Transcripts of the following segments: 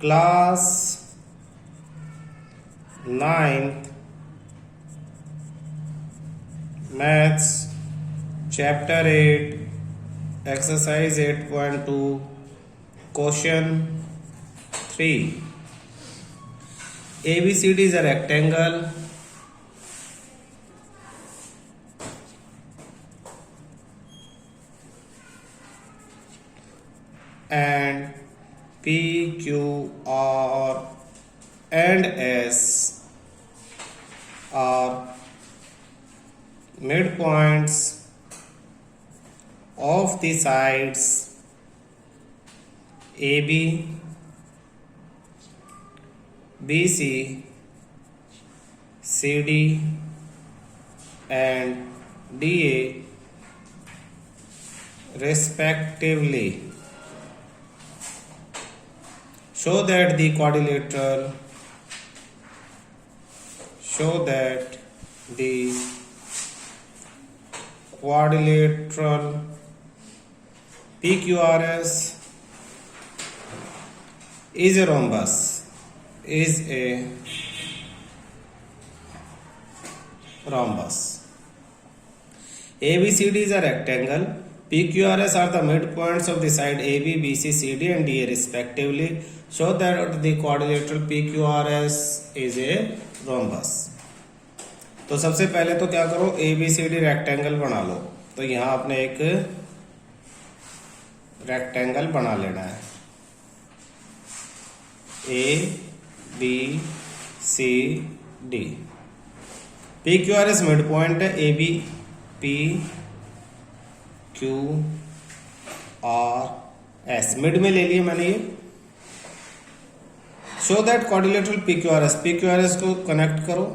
Class 9th maths chapter 8 exercise 8.2 question 3 ABCD is a rectangle and P, Q, R and S are midpoints of the sides AB, BC, CD and DA respectively. Show that the quadrilateral PQRS is a rhombus. ABCD is a rectangle. PQRS are the midpoints of the side AB, BC, CD and DA respectively. Show that the quadrilateral PQRS is a rhombus. तो सबसे पहले तो क्या करो, ABCD rectangle बना लो. तो यहाँ आपने एक रेक्टेंगल बना लेना है. ABCD. PQRS मिड पॉइंट है. AB, PQRS मिड में ले लिए मैंने ये. शो दैट क्वाड्रिलेटरल PQRS को कनेक्ट करो.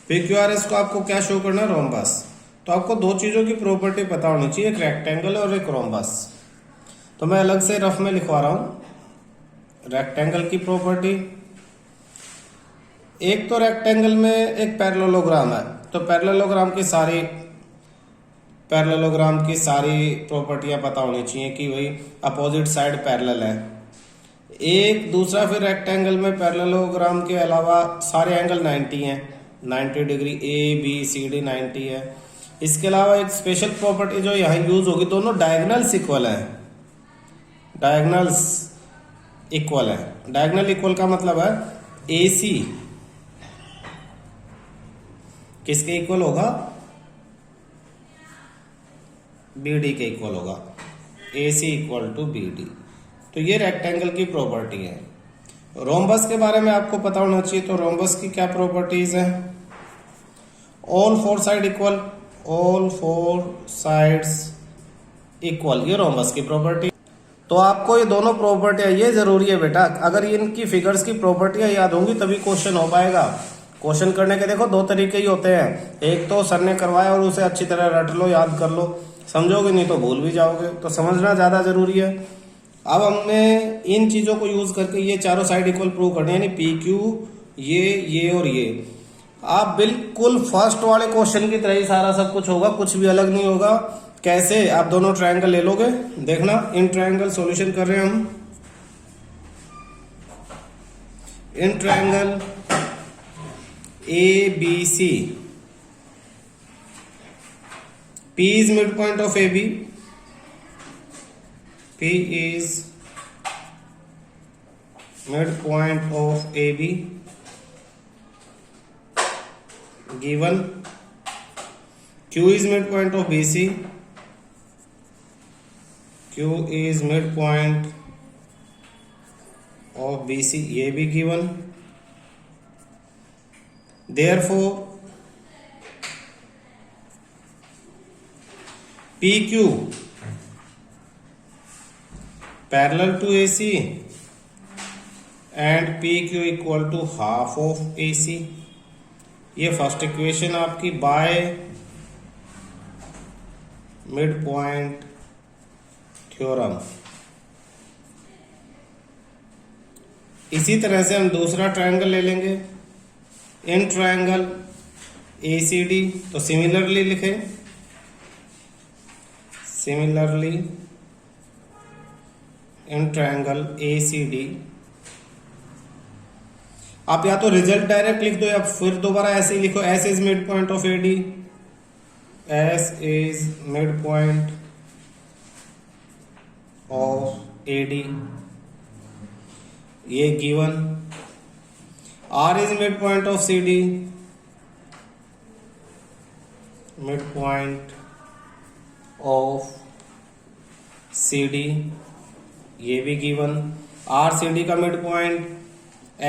PQRS को आपको क्या शो करना है, रोम्बस. तो आपको दो चीजों की प्रॉपर्टी पता होनी चाहिए, एक रेक्टेंगल और एक रोम्बस. तो मैं अलग से रफ में लिखवा रहा हूं. रेक्टेंगल की प्रॉपर्टी, एक तो रेक्टेंगल में एक पैरेललोग्राम है. तो पैरेललोग्राम की सारी प्रॉपर्टियां पता होनी चाहिए कि वही अपोजिट साइड पैरेलल है. एक दूसरा फिर रेक्टेंगल में पैरेललोग्राम के अलावा सारे एंगल 90 हैं, 90 डिग्री. ABCD 90 है. इसके अलावा एक स्पेशल प्रॉपर्टी जो यहाँ यूज होगी, दोनों डायगोनल्स इक्वल है. डायगोनल इक्वल का मतलब है AC किसके इक्वल होगा, BD के इक्वल होगा. AC equal to BD. तो ये रेक्टेंगल की प्रॉपर्टी है. रोम्बस के बारे में आपको पता होना चाहिए. तो रोम्बस की क्या प्रॉपर्टीज है, ऑल फोर साइड्स इक्वल, ये रोम्बस की प्रॉपर्टी. तो आपको ये दोनों प्रॉपर्टियां, ये जरूरी है बेटा. अगर इनकी फिगर्स की प्रॉपर्टियां याद होंगी तभी क्वेश्चन हो पाएगा. क्वेश्चन करने के देखो दो तरीके ही होते हैं. एक तो सर ने करवाया और उसे अच्छी तरह रट लो, याद कर लो, समझोगे नहीं तो भूल भी जाओगे. तो समझना ज्यादा जरूरी है. अब हमने इन चीजों को यूज करके ये चारों साइड इक्वल प्रूव करने, यानी PQ, ये और ये. आप बिल्कुल फर्स्ट वाले क्वेश्चन की तरह ही सारा सब कुछ होगा, कुछ भी अलग नहीं होगा. कैसे, आप दोनों ट्रायंगल ले लोगे. देखना, इन ट्रायंगल सॉल्यूशन कर रहे हैं हम. In triangle ABC, P is midpoint of AB. P is midpoint of AB given. Q is midpoint of BC. Q is midpoint of BC, ये भी given. Therefore PQ parallel to AC and PQ equal to half of AC. ये first equation आपकी bye mid point theorem. इसी तरह से हम दूसरा triangle ले लेंगे, इन ट्रायंगल ACD. तो सिमिलरली लिखें सिमिलरली इन ट्रायंगल ACD, आप या तो रिजल्ट डायरेक्ट लिख दो या फिर दोबारा ऐसे ही लिखो, S is mid point of AD, S is mid point of AD, ये given. R is mid point of CD, mid point of CD, ये भी गिवन। RCD का मिड पॉइंट,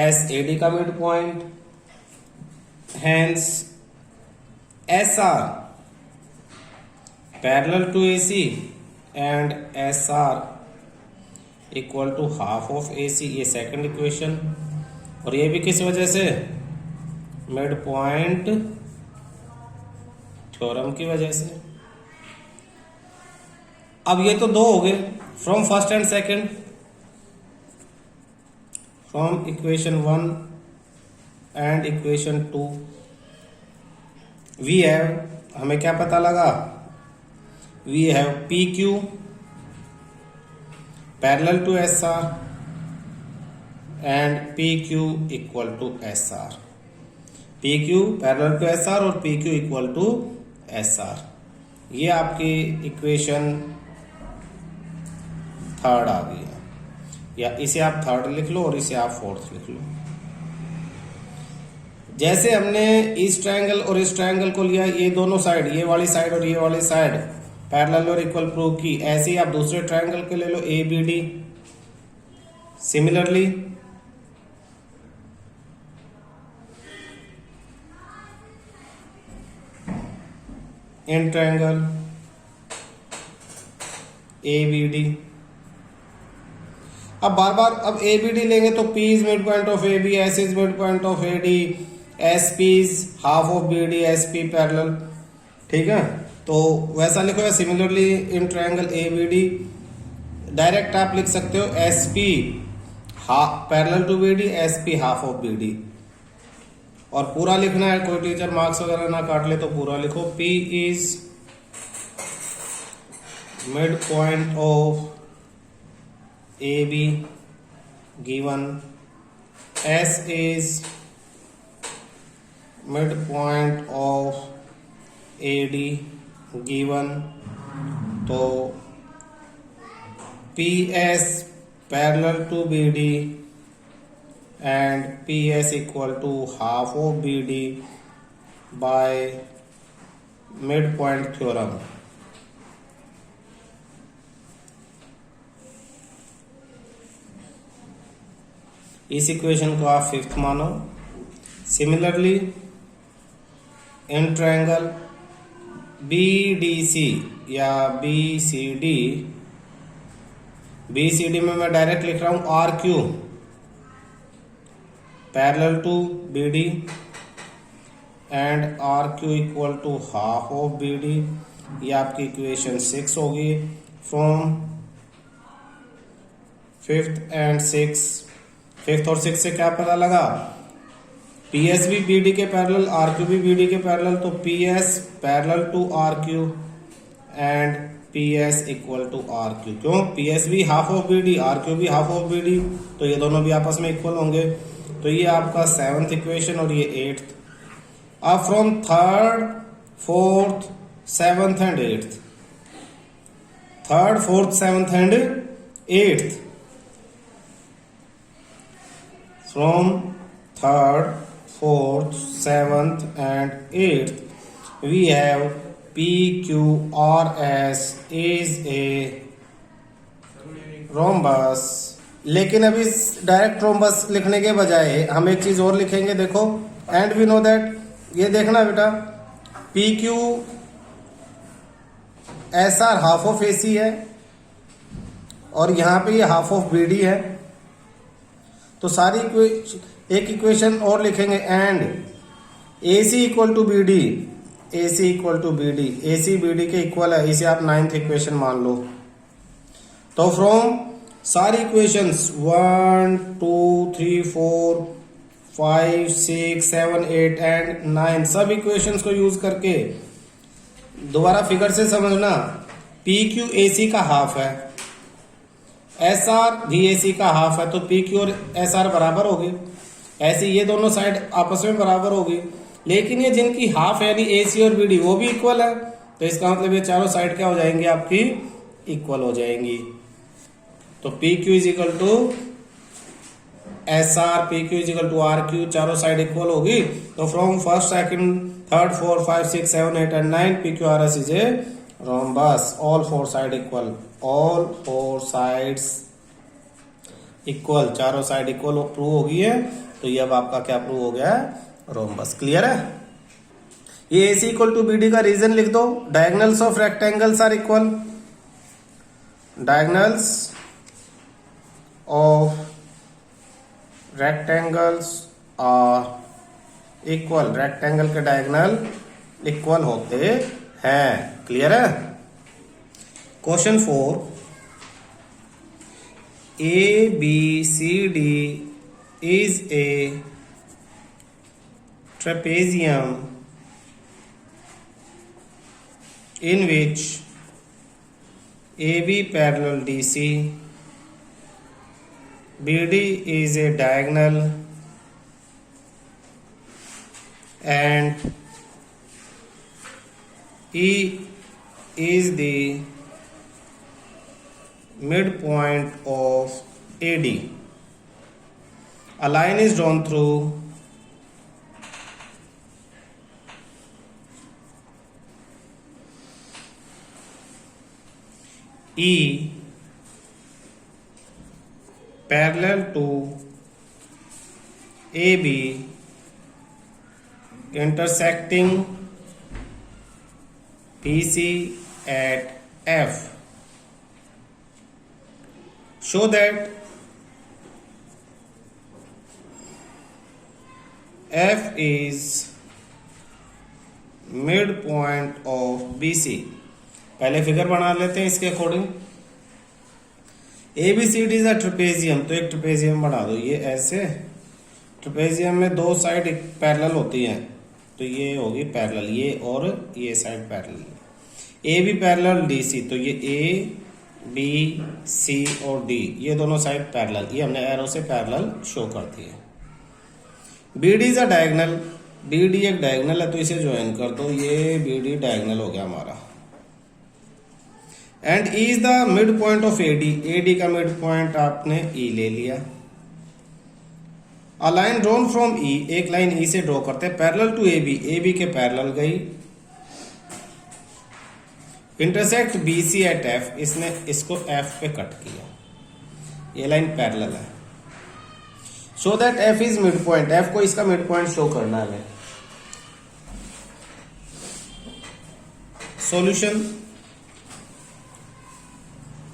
SAD का mid point, hence SR parallel to AC and SR equal to half of AC, ये second equation. और ये भी किस वजह से, मिड पॉइंट थ्योरम की वजह से। अब ये तो दो हो गए from first and second, from equation 1 and equation 2 we have, हमें क्या पता लगा, we have PQ parallel to SR and PQ equal to SR, PQ parallel to SR और PQ इक्वल टू SR। ये आपकी इक्वेशन थर्ड आ गई है, या इसे आप थर्ड लिख लो और इसे आप फोर्थ लिख लो। जैसे हमने इस ट्रायंगल और इस ट्रायंगल को लिया, ये दोनों साइड, ये वाली साइड और ये वाली साइड पैरेलल और इक्वल प्रूव की, ऐसे ही आप दूसरे ट्रायंगल के ले लो ABD। Similarly in triangle ABD, अब बार बार अब ABD लेंगे तो P is mid point of AB, S is mid point of AD, SP is half of BD, SP parallel, ठीक है। तो वैसा लिखो, या similarly in triangle ABD, direct आप लिख सकते हो SP half parallel to BD, SP half of BD। और पूरा लिखना है, कोई टीचर मार्क्स वगैरह ना काट ले तो पूरा लिखो। P is mid point of AB given, S is midpoint of AD given, तो PS parallel to BD and PS equal to half of BD by midpoint theorem। इस इक्वेशन को आप फिफ्थ मानो। सिमिलरली इन ट्रायंगल BDC या BCD, BCD में मैं direct लिख रहा हूं RQ parallel to BD and RQ equal to half of BD, ये आपकी इक्वेशन 6 होगी from fifth and six. Fifth और सिक्स से क्या पता लगा, PS भी BD के पैरेलल, RQ भी BD के पैरेलल, तो PS parallel to RQ and PS equal to RQ। क्यों, PS भी हाफ ऑफ BD, RQ भी हाफ ऑफ BD, तो ये दोनों भी आपस में इक्वल होंगे। तो ये आपका सेवंथ इक्वेशन और ये एट्थ। अब from third, fourth, seventh and eighth, third, fourth, seventh and eighth, from third, fourth, seventh and eighth we have PQRS is a rhombus। लेकिन अभी डायरेक्ट रोम्बस लिखने के बजाय हम एक चीज और लिखेंगे, देखो, एंड वी नो दैट, ये देखना बेटा, PQ SR half of AC है और यहां पे ये हाफ ऑफ BD है, तो सारी एक इक्वेशन और लिखेंगे, and AC equal to BD, AC equal to BD, AC BD के इक्वल है, इसे आप नाइन्थ इक्वेशन मान लो। तो फ्रॉम सारी इक्वेशंस 1 2 3 4 5 6 7 8 एंड 9 सब इक्वेशंस को यूज करके दोबारा फिगर से समझना, पी क्यू ए सी का हाफ है, एस आर भी ए सी का हाफ है, तो पी क्यू और एस आर बराबर होगी। ऐसे ये दोनों साइड आपस में बराबर होगी, लेकिन ये जिनकी हाफ है यानी ए सी और बी डी वो भी इक्वल है, तो इसका मतलब ये चारों साइड क्या हो जाएंगी आपकी, इक्वल हो जाएंगी। तो P Q is equal to S R, P Q is equal to R Q, चारों साइड इक्वल होगी। तो from first second third fourth 5 6 7 8 and 9 P Q R S is a rhombus, all four side equal, all four sides equal, चारों side equal prove होगी है। तो ये अब आपका क्या प्रूव हो गया है, रोम्बस। क्लियर है। ये AC इक्वल टू BD का रीजन लिख दो, diagonals of rectangles are equal, diagonals of rectangles are equal, rectangle के डायगोनल इक्वल होते हैं। क्लियर है। Question 4, ABCD is a trapezium in which AB parallel DC, BD is a diagonal and E is the midpoint of AD. A line is drawn through E parallel to AB intersecting BC at F. Show that F is midpoint of BC। पहले figure बना लेते हैं इसके according. ABCD is a trapezium, तो एक trapezium बना दो। ये ऐसे ट्रेपेजियम में दो साइड पैरेलल होती हैं, तो ये होगी पैरेलल, ये और ये side parallel. AB parallel DC, तो ये A B C और D ये दोनों साइड पैरेलल, ये हमने एरो से पैरेलल शो कर दिए। BD is a diagonal, BD एक डायगोनल है तो इसे ज्वाइन कर दो, ये BD डायगोनल हो गया हमारा। And E is the mid point of AD, AD का मिड पॉइंट आपने E ले लिया। A line drawn from E, एक लाइन E से ड्रॉ करते हैं पैरेलल टू AB, AB के पैरेलल गई। इंटरसेक्ट BC एट F, इसने इसको F पे कट किया, ये लाइन पैरेलल है। So that F is mid point, F को इसका मिड पॉइंट शो करना है हमें। सॉल्यूशन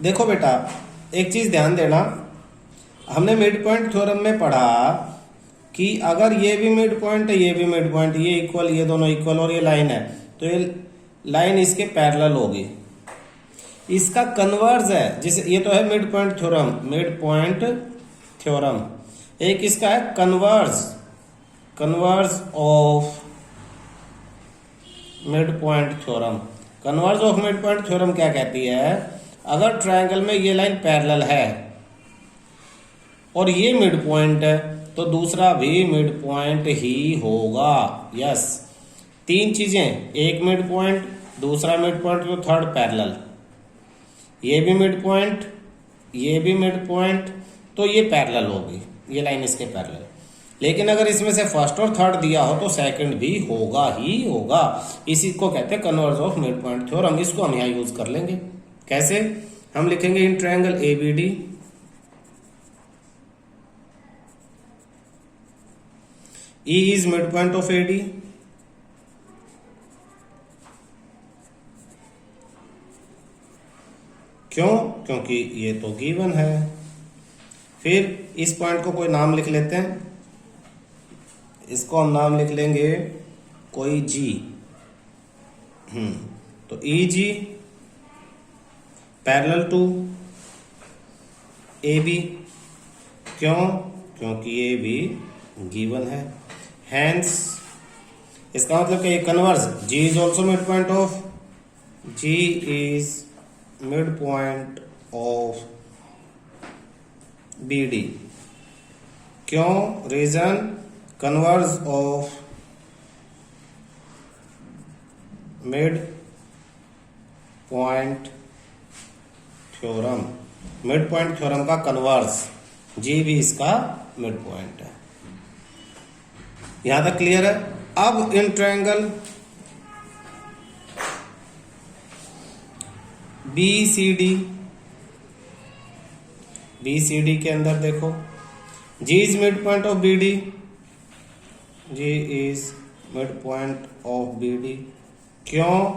देखो बेटा, एक चीज ध्यान देना, हमने मिड पॉइंट थ्योरम में पढ़ा कि अगर ये भी मिड पॉइंट है, ये भी मिड पॉइंट, ये इक्वल, ये दोनों इक्वल और ये लाइन है, तो ये लाइन इसके पैरेलल होगी। इसका कन्वर्स है, जिसे ये तो है mid point theorem, mid point theorem. एक इसका है converse, converse of mid point theorem. Converse of mid point theorem क्या कहती है, अगर ट्रायंगल में ये लाइन पैरेलल है और ये मिड पॉइंट है, तो दूसरा भी मिड पॉइंट ही होगा। यस, तीन चीजें, एक मिड पॉइंट, दूसरा मिड पॉइंट, तो थर्ड पैरेलल। ये भी मिड पॉइंट, ये भी मिड पॉइंट, तो ये पैरेलल होगी, ये लाइन इसके पैरेलल। लेकिन अगर इसमें से फर्स्ट और थर्ड दिया हो तो सेकंड भी होगा ही होगा। इसी को कहते हैं converse of mid point theorem. इसको हम यहाँ यूज कर लेंगे। कैसे? हम लिखेंगे इन triangle ABD E is midpoint of AD, क्यों? क्योंकि ये तो गिवन है। फिर इस पॉइंट को कोई नाम लिख लेते हैं, इसको हम नाम लिख लेंगे कोई G। तो EG पैरेलल टू AB, क्यों? क्योंकि ये भी गिवन है। हैंस इसका मतलब कि converse G is also mid point of, G is mid point of BD। क्यों? Reason converse of mid point theorem. Mid point theorem का कन्वर्स जी भी इसका मिड पॉइंट है। यहां तक क्लियर है? अब इन ट्रायंगल BCD के अंदर देखो, G is mid point of BD, G is mid point of BD। क्यों?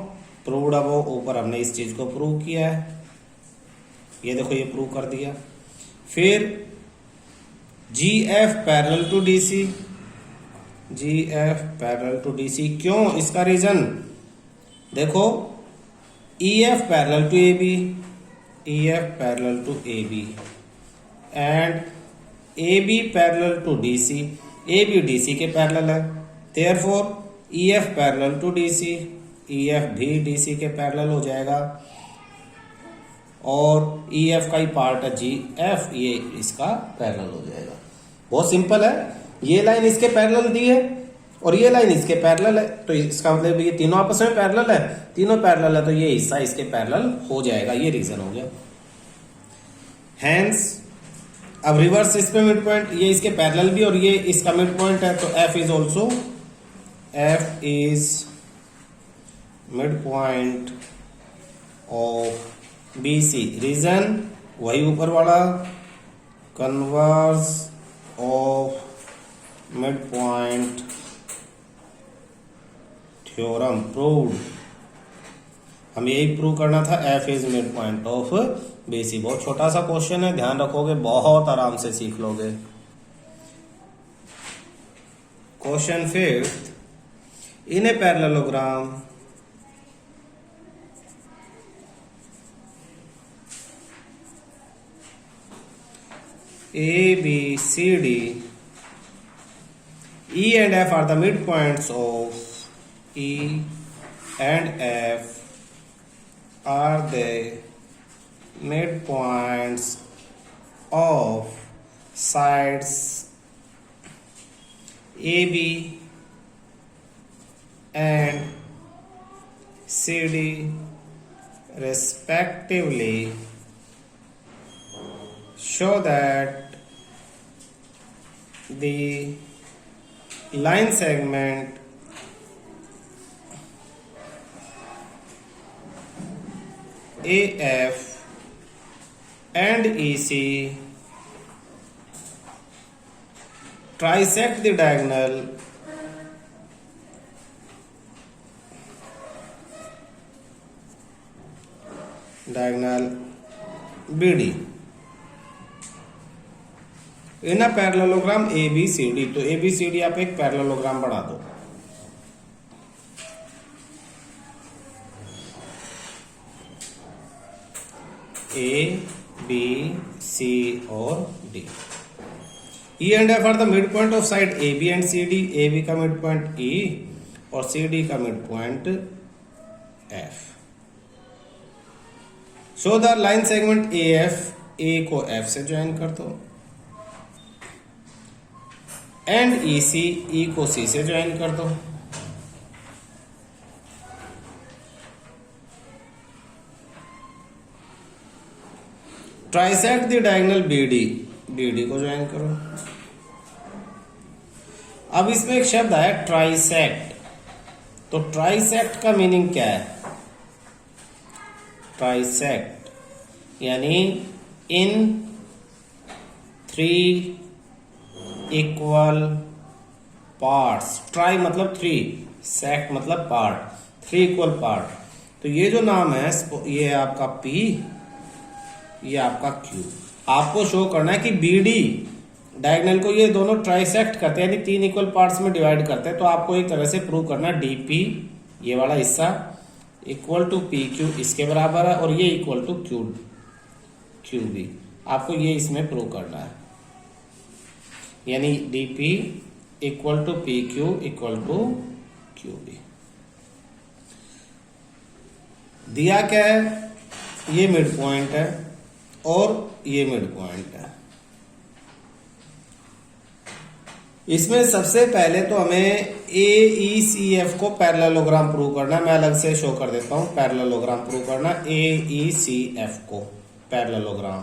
प्रूव्ड अब ऊपर हमने इस चीज को प्रूव किया है, ये देखो ये प्रूव कर दिया। फिर GF parallel to DC, GF parallel to DC। क्यों? इसका रीजन देखो, EF parallel to AB, EF parallel to AB and AB parallel to DC, AB DC के पैरेलल है, therefore EF parallel to DC, EF भी DC के parallel हो जाएगा और EF का ही पार्ट है GF, ये इसका पैरेलल हो जाएगा। बहुत सिंपल है, ये लाइन इसके पैरेलल दी है और ये लाइन इसके पैरेलल है, तो इसका मतलब ये तीनों आपस में पैरेलल है, तीनों पैरेलल है तो ये हिस्सा इसके पैरेलल हो जाएगा, ये रीजन हो गया। हैंस अब रिवर्स इस पे मिड पॉइंट, ये इसके पैरेलल भी और ये इसका मिड पॉइंट है, तो F is also, F is mid point of BC। Reason वही ऊपर वाला, converse of mid point theorem proved. हम यही प्रूव करना था, F is mid point of BC। बहुत छोटा सा क्वेश्चन है, ध्यान रखोगे बहुत आराम से सीख लोगे। Question 5th, in a parallelogram ABCD, E and F are the midpoints of E and F are the midpoints of sides AB and CD respectively. Show that the line segment AF and EC trisect the diagonal BD in a parallelogram ABCD। तो ABCD आप एक parallelogram बना दो। A, B, C और D। E and F are the mid point of side AB and CD। AB का mid point E और CD का mid point F। So the line segment AF, A को F से join कर दो and EC, E को C से join कर दो। Trisect the diagonal BD, BD को ज्वाइन करो। अब इसमें एक शब्द आया ट्राइसेक्ट, तो ट्राइसेक्ट का मीनिंग क्या है? ट्राइसेक्ट यानी इन 3 इक्वल पार्ट्स। ट्राई मतलब 3, सेक्ट मतलब पार्ट, 3 इक्वल पार्ट। तो ये जो नाम है, ये आपका P, ये आपका Q। आपको शो करना है कि BD डायगोनल को ये दोनों ट्राइसेक्ट करते हैं, यानी 3 इक्वल पार्ट्स में डिवाइड करते हैं। तो आपको एक तरह से प्रूव करना है DP, ये वाला हिस्सा इक्वल टू PQ इसके बराबर है और ये इक्वल टू QB। आपको ये इसमें प्रूव करना है, यानी DP equal to PQ equal to QB। दिया क्या है? ये मिड पॉइंट है और ये मिड पॉइंट है। इसमें सबसे पहले तो हमें AECF को पैरेललोग्राम प्रूव करना है। मैं अलग से शो कर देता हूं, पैरेललोग्राम प्रूव करना, AECF को पैरेललोग्राम।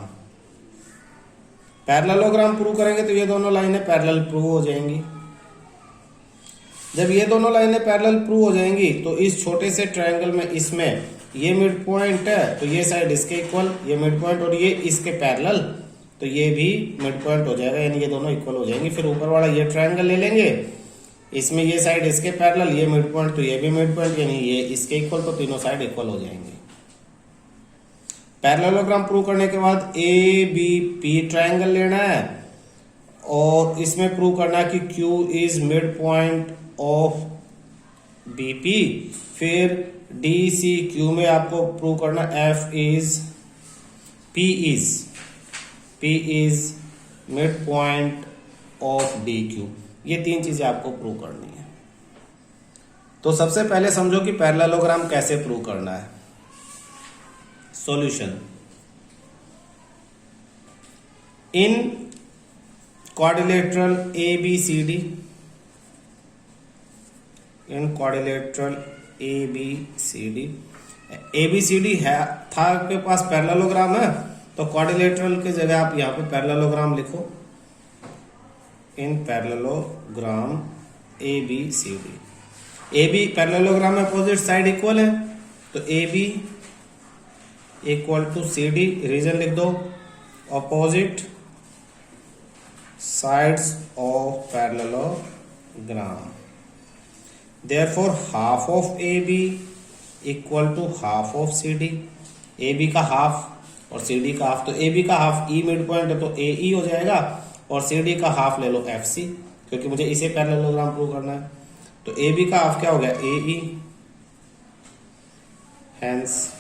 पैरेललोग्राम प्रूव करेंगे तो ये दोनों लाइनें पैरेलल प्रूव हो जाएंगी। जब ये दोनों लाइनें पैरेलल प्रूव हो जाएंगी तो इस छोटे से ट्रायंगल में इसमें ये मिड पॉइंट है तो ये साइड इसके इक्वल, ये मिड पॉइंट और ये इसके पैरेलल, तो ये भी मिड पॉइंट हो जाएगा, यानी ये दोनों इक्वल हो जाएंगे। फिर ऊपर वाला ये ट्रायंगल ले लेंगे, इसमें ये साइड इसके पैरेलल, ये मिड पॉइंट तो ये भी मिड पॉइंट, यानी ये इसके इक्वल, तो तीनों साइड इक्वल हो जाएंगे। पैरेललोग्राम प्रूव करने के बाद ABP ट्रायंगल लेना है और इसमें प्रूव करना है कि Q is mid point of BP। फिर DCQ में आपको प्रूव करना P is mid point of DQ। ये तीन चीजें आपको प्रूव करनी है। तो सबसे पहले समझो कि पैरेललोग्राम कैसे प्रूव करना है। सॉल्यूशन, इन क्वाड्रिलेटरल ABCD, इन क्वाड्रिलेटरल ABCD है था आपके पास पैरेललोग्राम है तो क्वाड्रिलेटरल की जगह आप यहां पे पैरेललोग्राम लिखो। In parallelogram ABCD, AB parallelogram में अपोजिट साइड इक्वल है तो AB equal to CD, reason लिख दो, opposite sides of parallelogram. Therefore half of AB equal to half of CD। AB का हाफ और CD का हाफ, तो AB का हाफ E मिड पॉइंट है तो AE हो जाएगा और CD का हाफ ले लो FC, क्योंकि मुझे इसे पैरेललोग्राम प्रूव करना है। तो AB का हाफ क्या हो गया AE, hence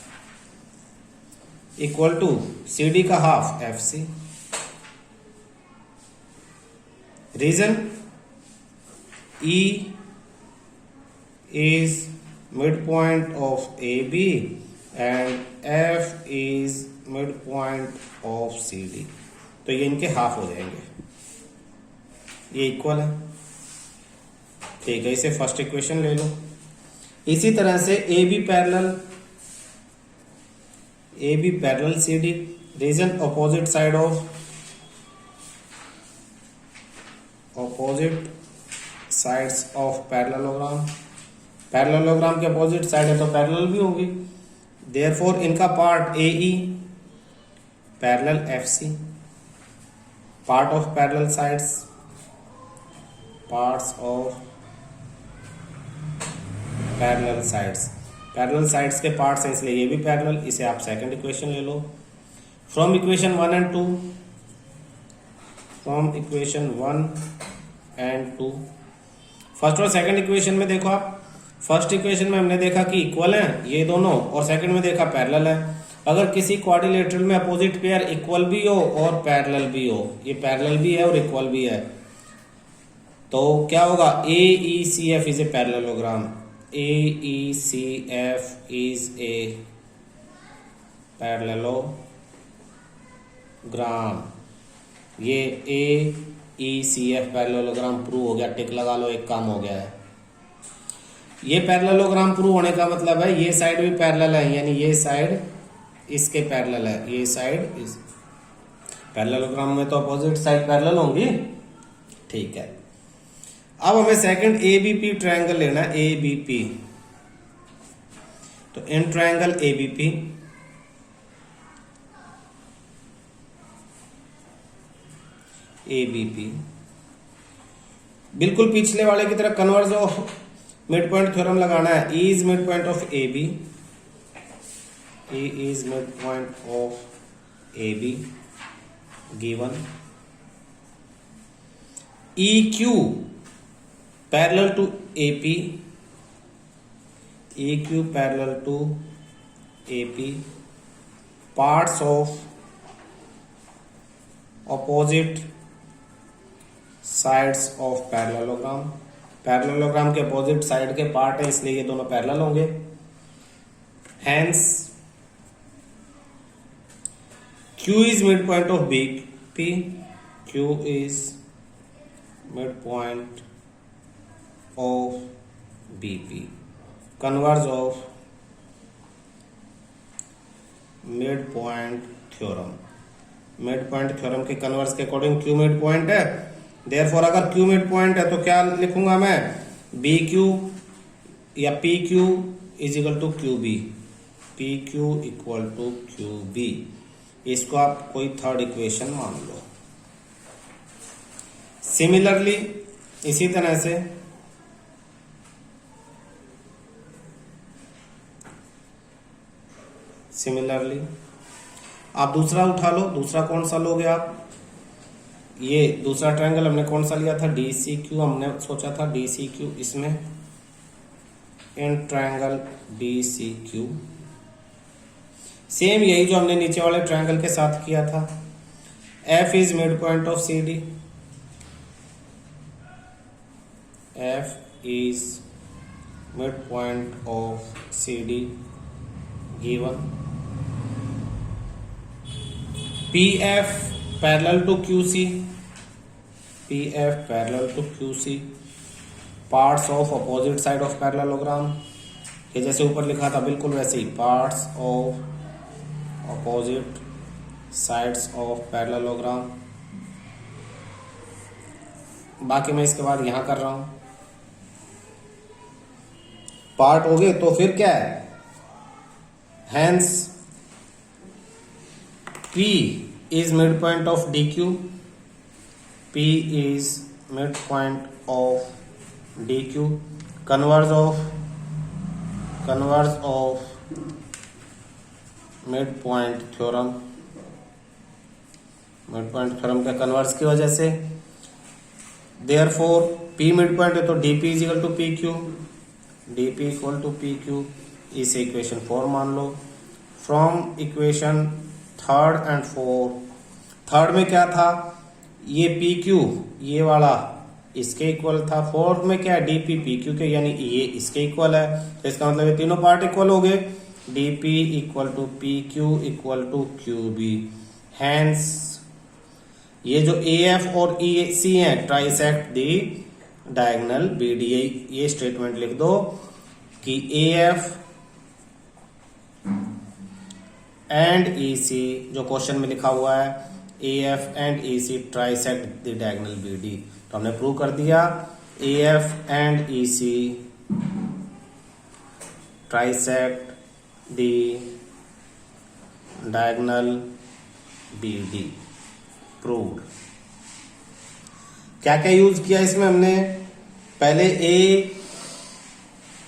equal to CD का half FC। Reason, E is midpoint of AB and F is midpoint of CD, तो ये इनके हाफ हो जाएंगे, ये इक्वल है। ठीक है, इसे फर्स्ट इक्वेशन ले लो। इसी तरह से AB parallel CD, reason opposite side of, opposite sides of parallelogram. Parallelogram के अपोजिट साइड है तो पैरेलल भी होगी, देयरफॉर इनका part AE parallel FC, part of parallel sides, parts of parallel sides, parallel sides के पार्ट्स हैं इसलिए ये भी पैरेलल। इसे आप सेकंड इक्वेशन ले लो from equation 1 and 2, from equation 1 and 2। First और सेकंड इक्वेशन में देखो आप, फर्स्ट इक्वेशन में हमने देखा कि इक्वल है ये दोनों और सेकंड में देखा पैरेलल है। अगर किसी क्वाड्रिलेटरल में अपोजिट पेयर इक्वल भी हो और पैरेलल भी हो, ये पैरेलल भी है और इक्वल भी है, तो क्या होगा, AECF is a parallelogram, AECF is a parallelogram. ये AECF पैरेललोग्राम प्रूव हो गया, टिक लगा लो, एक काम हो गया है। ये पैरेललोग्राम प्रूव होने का मतलब है ये साइड भी पैरेलल है, यानी ये साइड इसके पैरेलल है, ये साइड इस पैरेललोग्राम में तो अपोजिट साइड पैरेलल होंगी। ठीक है, अब हमें सेकंड ABP ट्रायंगल लेना है, ABP। तो इन ट्रायंगल ABP बिल्कुल पिछले वाले की तरह converse of mid point theorem लगाना है। E is mid point of AB, E is mid point of AB given. EQ parallel to AP, EQ parallel to AP, parts of opposite sides of parallelogram. Parallelogram के opposite side के part है इसलिए ये दोनों parallel होंगे। Hence Q is midpoint of BP. Q is midpoint of BP. Converse of midpoint theorem. Mid theorem के converse के according Q mid point है. देयरफॉर अगर Q मिड पॉइंट है तो क्या लिखूंगा मैं, BQ या PQ is equal to QB. PQ equal to QB. इसको आप कोई थर्ड इक्वेशन मान लो. सिमिलरली इसी तरह से आप दूसरा उठा लो. दूसरा कौन सा लोगे आप, ये दूसरा ट्रायंगल हमने कौन सा लिया था, DCQ. हमने सोचा था DCQ. इसमें इन ट्रायंगल DCQ सेम यही जो हमने नीचे वाले ट्रायंगल के साथ किया था. F is mid point of CD. F is midpoint of CD given. PF parallel to QC. PF parallel to QC. Parts of opposite side of parallelogram. ये जैसे ऊपर लिखा था बिल्कुल वैसे ही. Parts of opposite sides of parallelogram. बाकी मैं इसके बाद यहां कर रहा हूं. पार्ट हो गए तो फिर क्या है, hence P is midpoint of DQ. P is midpoint of DQ. Converse of midpoint theorem. midpoint theorem के कन्वर्स की वजह से. Therefore P midpoint है तो DP is equal to PQ. DP equal to PQ. इसे इक्वेशन 4 मान लो. From equation third and fourth. Third में क्या था, ये PQ ये वाला इसके इक्वल था. फोर्थ में क्या है, DP PQ के यानी ये इसके इक्वल है. तो इसका मतलब ये तीनों पार्ट इक्वल हो गए. DP equal to PQ equal to QB. Hence ये जो AF और EC है ट्राइसेक्ट दी डायगोनल BD. ये स्टेटमेंट लिख दो कि AF एंड EC जो क्वेश्चन में लिखा हुआ है, AF and EC trisect the diagonal BD. तो हमने प्रूव कर दिया AF and EC trisect the diagonal BD. Proved. क्या क्या यूज किया इसमें हमने, पहले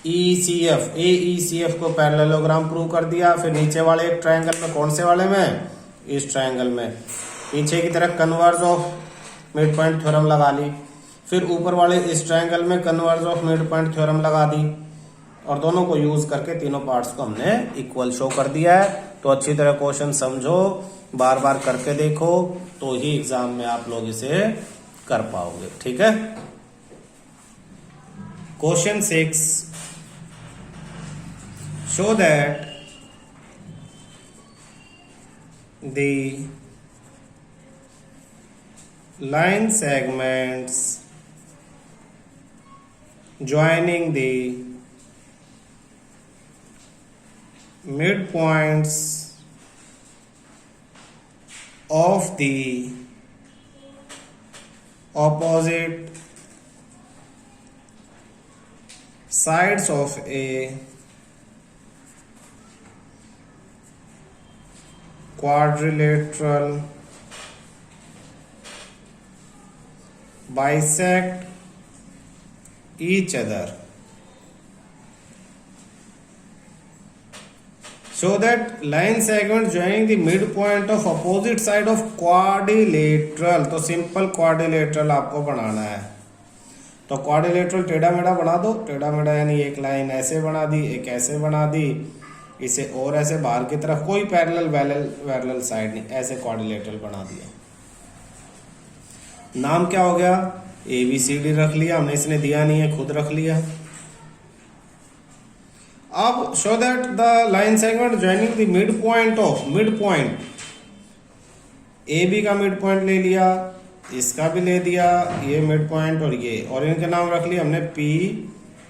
AECF को पैरेललोग्राम प्रूव कर दिया. फिर नीचे वाले एक ट्रायंगल में, कौन से वाले में, इस ट्रायंगल में पीछे की तरफ converse of mid point theorem लगा ली. फिर ऊपर वाले इस ट्रायंगल में converse of mid point theorem लगा दी. और दोनों को यूज करके तीनों पार्ट्स को हमने इक्वल शो कर दिया है. तो अच्छी तरह क्वेश्चन समझो, बार बार करके देखो, तो ही एग्जाम में आप लोग इसे कर पाओगे. ठीक है. Question 6. show that the line segments joining the midpoints of the opposite sides of a quadrilateral bisect each other so that line segments joining the midpoint of opposite side of quadrilateral. तो simple quadrilateral आपको बनाना है. तो quadrilateral टेढ़ा मेढ़ा बना दो. टेढ़ा मेढ़ा यानी एक लाइन ऐसे बना दी, एक ऐसे बना दी, इसे और ऐसे बाहर की तरफ, कोई पैरेलल साइड नहीं, ऐसे क्वाड्रिलेटरल बना दिया. नाम क्या हो गया, ABCD रख लिया हमने, इसने दिया नहीं है, खुद रख लिया. अब show that the line segment joining the mid point A B का मिड पॉइंट ले लिया, इसका भी ले दिया, ये मिड पॉइंट और इनके नाम रख लिए हमने पी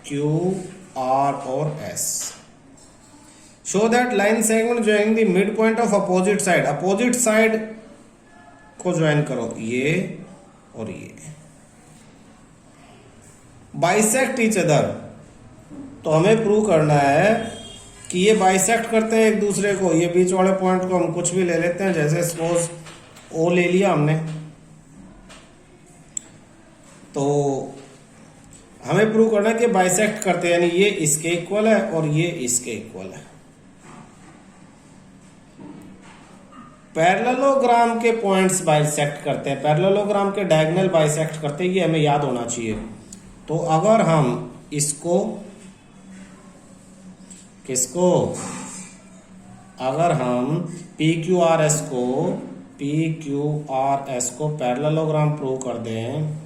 क्यू आर और S. Show that line segment joining the mid point of opposite side, opposite side को ज्वाइन करो, ये और ये बाइसेक्ट ईच अदर। तो हमें प्रूव करना है कि ये बाइसेक्ट करते हैं एक दूसरे को। ये बीच वाले पॉइंट को हम कुछ भी ले लेते हैं, जैसे सपोज ओ ले लिया हमने, तो हमें प्रूव करना है कि बाइसेक्ट करते हैं, यानी ये इसके इक्वल है और ये इसके इक्वल है। पैरेललोग्राम के पॉइंट्स बाइसेक्ट करते हैं, पैरेललोग्राम के डायगोनल बाइसेक्ट करते हैं, ये हमें याद होना चाहिए। तो अगर हम इसको किसको, अगर हम पी क्यू आर एस को पैरेललोग्राम प्रूव कर दें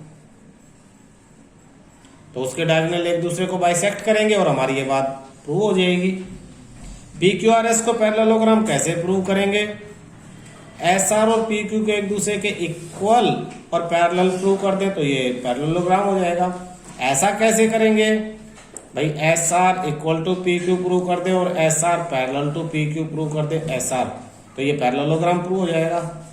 तो उसके डायगोनल एक दूसरे को बाइसेक्ट करेंगे और हमारी ये बात प्रूव हो जाएगी। पी क्यू आर एस को पैरेललोग्राम कैसे प्रूव करेंगे? एस आर और पी क्यू के एक दूसरे के इक्वल और पैरेलल प्रूव कर दें तो ये पैरेललोग्राम हो जाएगा। ऐसा कैसे करेंगे भाई? S R equal to P Q prove कर दे और S R parallel to P Q prove कर दे एस आर, तो ये पैरेललोग्राम प्रूव हो जाएगा।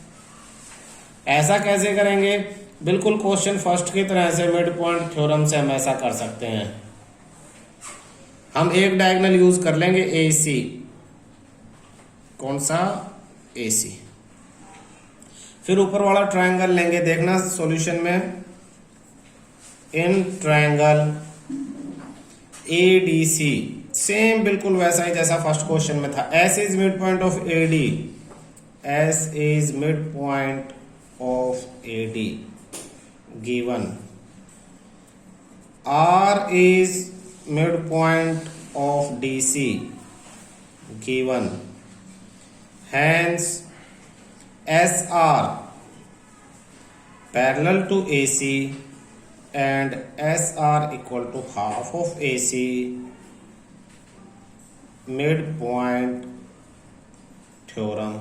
ऐसा कैसे करेंगे? बिल्कुल क्वेश्चन फर्स्ट की तरह से मिड पॉइंट थ्योरम से हम ऐसा कर सकते हैं। हम एक डायगोनल यूज कर लेंगे ए सी। कौन सा? ए सी। फिर ऊपर वाला ट्रायंगल लेंगे, देखना सॉल्यूशन में, in triangle A D C, same बिल्कुल वैसा ही जैसा फर्स्ट क्वेश्चन में था। S is mid point of A D, S is mid point of A D given, R is mid point of D C given, hence S R parallel to A C and SR equal to half of AC, midpoint theorem,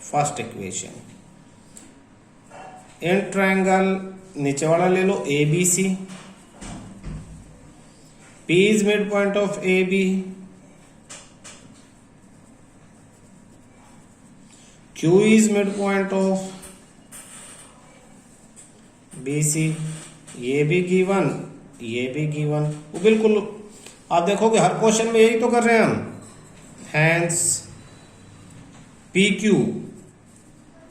first equation। In triangle नीचे वाला ले लो ABC, P is midpoint of AB, Q is midpoint of BC, ये भी given, ये भी given. वो बिल्कुल आप देखोगे हर क्वेश्चन में यही तो कर रहे हैं हम। Hence PQ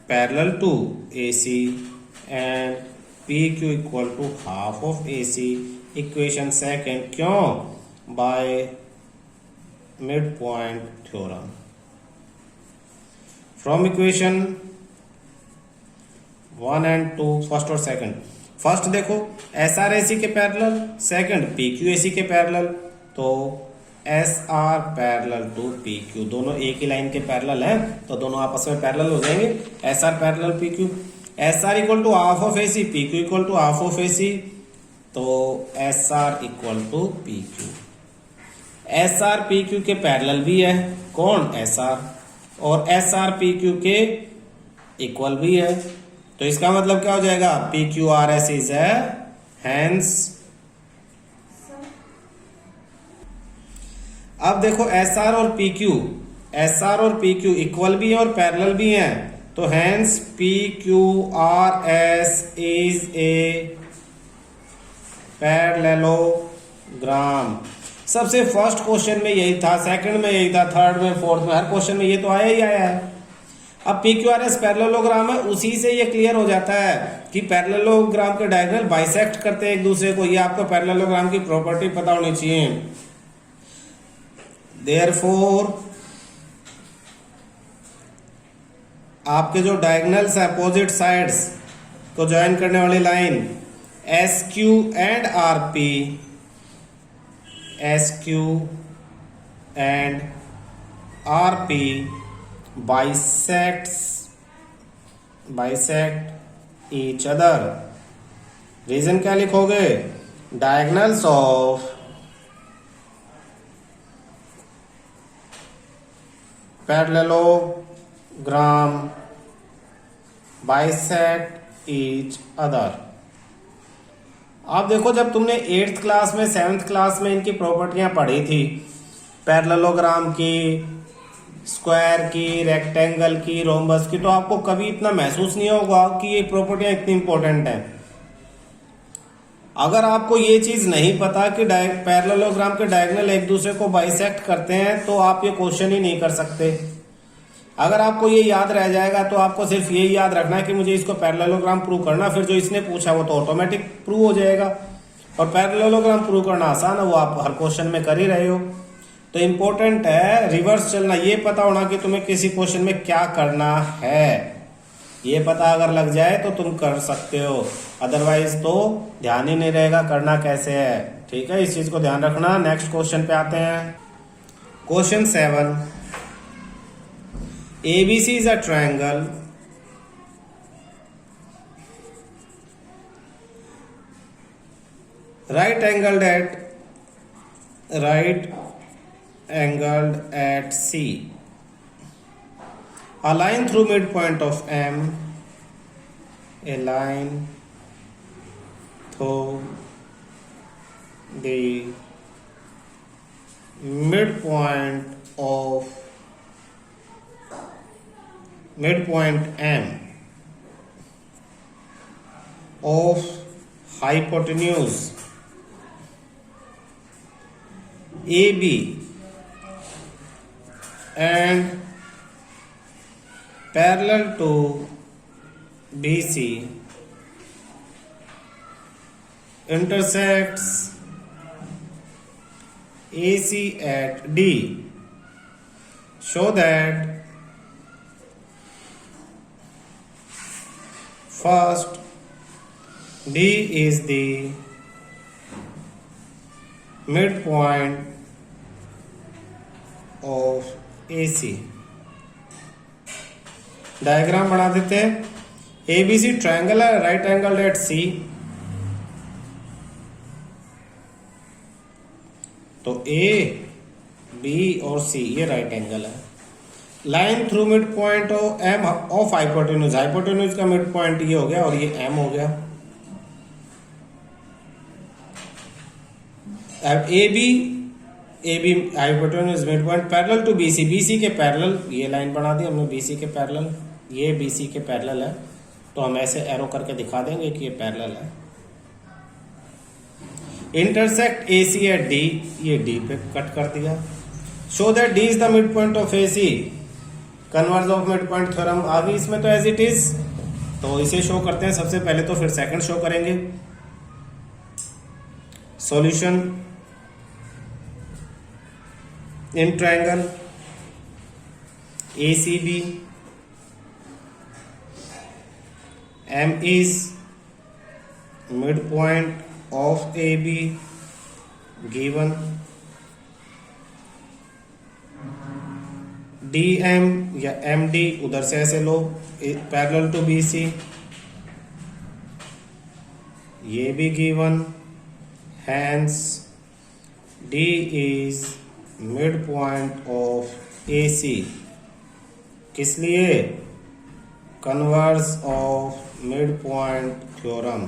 parallel to AC and PQ equal to half of AC, equation second. क्यों? By mid point theorem. From equation 1 and 2, first और सेकंड। फर्स्ट देखो एस आर ए सी के parallel, second P Q A C के parallel, तो S R parallel to P Q, दोनों एक ही line के पैरेलल हैं तो दोनों आपस में पैरेलल हो जाएंगे। S R parallel P Q, S R equal to half of A C, P Q equal to half of A C, तो S R equal to P Q. S R P Q के parallel भी है, कौन? S R, और S R P Q के equal भी है, तो इसका मतलब क्या हो जाएगा? P Q R S is है, हैंस। अब देखो एस आर और पी क्यू, एस आर और पी क्यू इक्वल भी है और पैरेलल भी हैं, तो hence P Q R S is a parallelogram. सबसे फर्स्ट क्वेश्चन में यही था, सेकंड में यही था, थर्ड में, फोर्थ में, हर क्वेश्चन में ये तो आया ही आया है। अब P Q R S parallelogram है, उसी से ये क्लियर हो जाता है कि पैरेललोग्राम के डायगोनल बाइसेक्ट करते हैं एक दूसरे को। ये आपको पैरेललोग्राम की प्रॉपर्टी पता होनी चाहिए। देयरफॉर आपके जो डायगोनल्स है अपोजिट साइड्स को ज्वाइन करने वाली line S Q and R P, S Q and R P bisect each other. Reason क्या लिखोगे? Diagonals of parallelogram bisect each other. आप देखो जब तुमने 8th क्लास में 7th क्लास में इनकी प्रॉपर्टियां पढ़ी थी, पैरेललोग्राम की, स्क्वायर की, रेक्टेंगल की, रोम्बस की, तो आपको कभी इतना महसूस नहीं होगा कि ये प्रॉपर्टियां इतनी इंपॉर्टेंट हैं। अगर आपको ये चीज नहीं पता कि पैरेललोग्राम के डायगोनल एक दूसरे को बाइसेक्ट करते हैं तो आप ये क्वेश्चन ही नहीं कर सकते। अगर आपको ये याद रह जाएगा तो आपको सिर्फ ये याद रखना है कि मुझे इसको पैरेललोग्राम प्रूव करना, फिर जो इसने पूछा वो तो ऑटोमेटिक प्रूव हो जाएगा। और पैरेललोग्राम प्रूव करना आसान है, वो आप हर क्वेश्चन में कर ही रहे हो। तो इंपॉर्टेंट है रिवर्स चलना, ये पता होना कि तुम्हें किसी क्वेश्चन में क्या करना है। ये पता अगर लग जाए तो तुम कर सकते हो, अदरवाइज तो ध्यान ही नहीं रहेगा करना कैसे है। ठीक है, इस चीज को ध्यान रखना। नेक्स्ट क्वेश्चन पे आते हैं। Question 7, ABC is a triangle right angled at C. A line through midpoint of M, a line through the midpoint M of hypotenuse AB and parallel to BC intersects AC at D. Show that first D is the midpoint of AC. Diagram बना देते हैं। ABC triangle है, right angle eight C। तो A, B और C ये right angle है। Line through mid point M of hypotenuse, hypotenuse का mid point ये हो गया और ये M हो गया। अब AB hypotenuse mid point parallel to BC, BC के पैरेलल, ये लाइन बना दी हमने BC के पैरेलल, ये BC के पैरेलल है, तो हम ऐसे एरो करके दिखा देंगे कि ये पैरेलल है। इंटरसेक्ट AC एट D, ये D पे कट कर दिया। Show that D is the mid point of AC, converse of mid point theorem आ गई इसमें तो एज इट इज, तो इसे शो करते हैं सबसे पहले, तो फिर सेकंड शो करेंगे। Solution in triangle ACB, M is midpoint of AB given, DM या MD उधर से ऐसे लो पैरेलल टू BC, ये भी given, hence D is midpoint of AC। किस लिए? Converse of mid point theorem,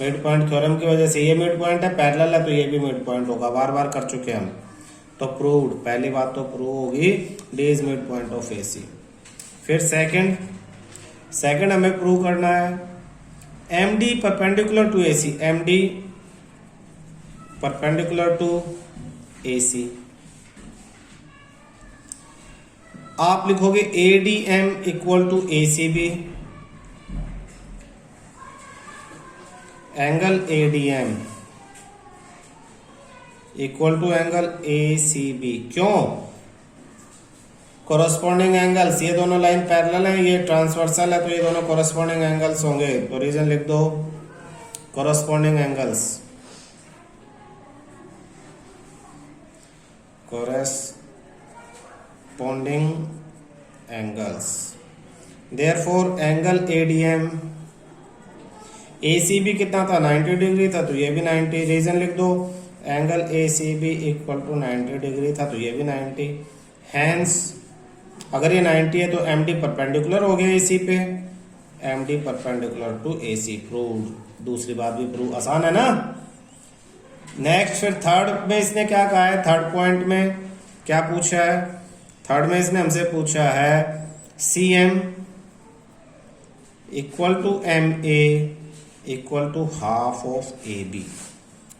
mid point theorem की वजह से ये मिड पॉइंट है, पैरेलल है तो ये भी मिड पॉइंट होगा, बार बार कर चुके हम, तो प्रूव्ड, पहली बात तो प्रूव होगी D is mid point of A C. फिर सेकंड हमें प्रूव करना है M D perpendicular to A C, M D perpendicular to A C, आप लिखोगे A D M equal to A C B, angle A D M equal to angle A C B. क्यों? Corresponding angles, ये दोनों line parallel है, ये transversal है, तो ये दोनों कोरस्पॉन्डिंग एंगल्स होंगे, तो रीजन लिख दो corresponding angles, corresponding angles, therefore angle ADM ACB कितना था 90 डिग्री था, तो ये भी 90, रीजन लिख दो angle ACB equal to 90 degree था, तो ये भी 90, हैंस अगर ये 90 है तो एम डी परपेंडिकुलर हो गया एसी पे, M D perpendicular to A C, proved. दूसरी बात भी प्रूव, आसान है ना। नेक्स्ट फिर थर्ड में इसने क्या कहा है, थर्ड पॉइंट में क्या पूछा है, थर्ड में इसने हमसे पूछा है C M equal to M A equal to half of A B.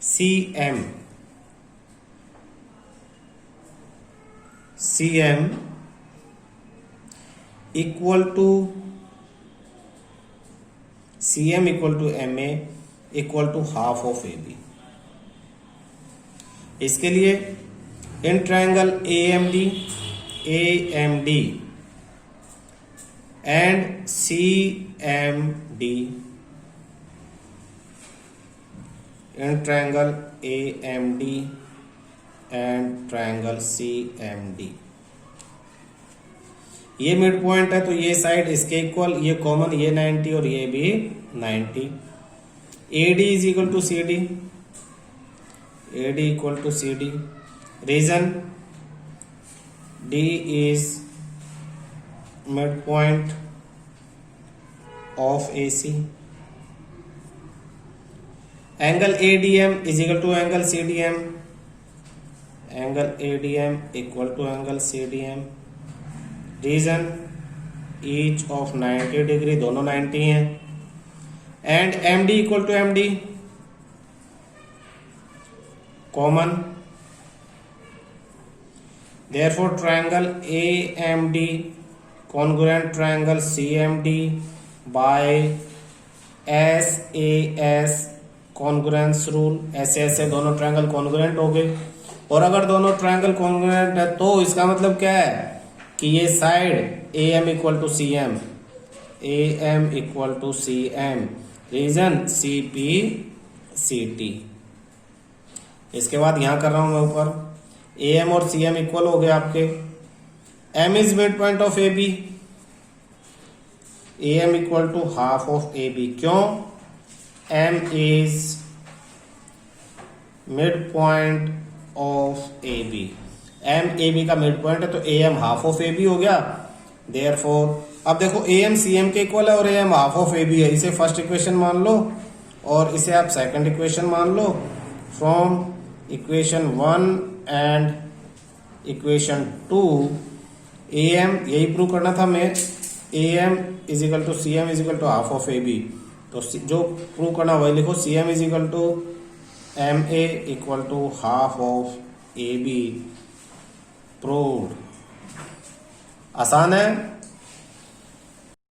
C M equal to M A equal to half of A B. इसके लिए in triangle A M D and C M D, in triangle A M D and triangle C M D, ये mid point है तो ये side इसके equal, ये common, ये 90 और ये भी 90। A D is equal to C D, A D equal to C D. Reason D is mid point of A C. Angle A D M is equal to angle C D M, angle A D M equal to angle C D M. Reason each of 90 degree, दोनों 90 हैं। And M D equal to M D, common. Therefore triangle A M D congruent triangle C M D by S A S congruence rule. ऐसे ऐसे दोनों triangle congruent हो गए। और अगर दोनों ट्रायंगल कॉन्ग्रुएंट है तो इसका मतलब क्या है कि ये side A M equal to C M, A M equal to C M. Reason C P C T. इसके बाद यहां कर रहा हूं मैं ऊपर, ए एम और सी एम इक्वल हो गए आपके। M is mid point of A B, A M equal to half of A B. क्यों? M is mid point of A B, M A B का मिड पॉइंट है तो A M half of A B हो गया। Therefore अब देखो A M C M के equal है और A M half of A B है, इसे फर्स्ट इक्वेशन मान लो और इसे आप सेकंड इक्वेशन मान लो। From equation 1 and equation 2 A M, यही प्रूव करना था मैं, A M is equal to C M is equal to half of A B. तो जो प्रूव करना वही लिखो, C M is equal to M A equal to half of A B. Proved. आसान है।